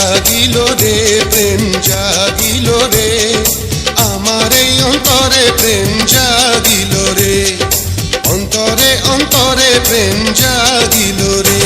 জাগিল রে প্রেম জাগিল রে আমার এই অন্তরে প্রেম জাগিল রে অন্তরে অন্তরে প্রেম জাগিল রে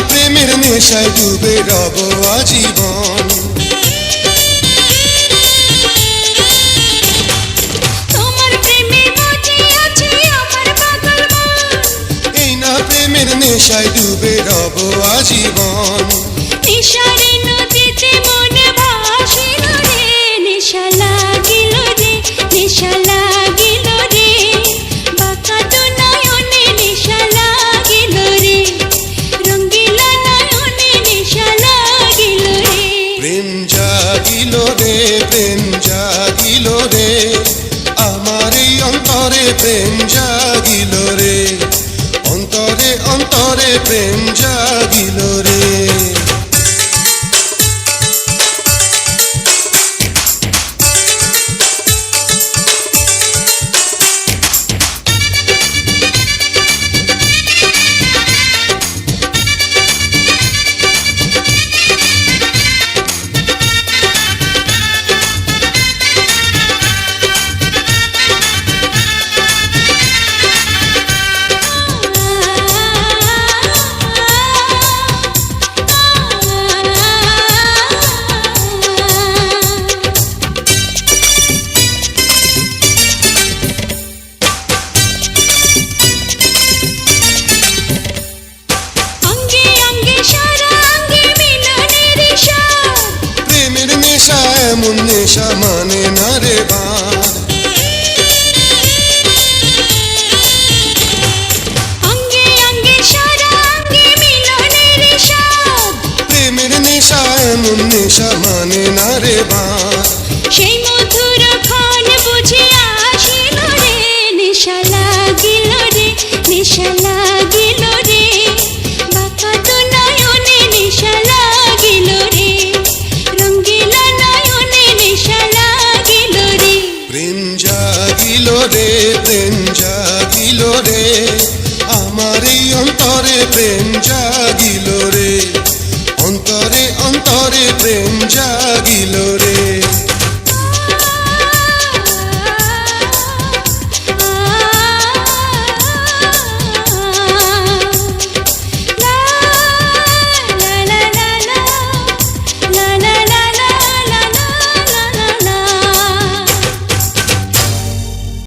প্রেমের নেশায় ডুবে রব আজীবন তোমার প্রেমে মজে আছে আমার পাগল মন এই না প্রেমের নেশায় ডুবে রব আজীবন নেশারে নদীতে মন ভাসিল রে নেশা লাগিল রে নেশা লাগিল রে বাঁকা তো নয়নে নেশা লাগিল রে রঙ্গিলা নয়নে নেশা লাগিল রে প্রেম জাগিল রে প্রেম জাগিল রে আমার এই অন্তরে প্রেম জাগিল রে অন্তরে অন্তরে প্রেম জাগিল রে এমন নেশা মানে না রে বাঁধ অঙ্গে অঙ্গে সারা অঙ্গে মিলনের স্বাদ প্রেমের নেশা এমন নেশা মানে না রে বাঁধ সেই মধুর ক্ষণ বুঝে আসিল রে নেশা লাগিল রে নেশা লাগিল রে বাঁকা তো নয়নে নেশা লাগিল রে রঙ্গিলা নয়নে নেশা লাগিল রে প্রেম জাগিল রে প্রেম জাগিল রে আমার এই অন্তরে প্রেম জাগিল রে অন্তরে অন্তরে প্রেম জাগিল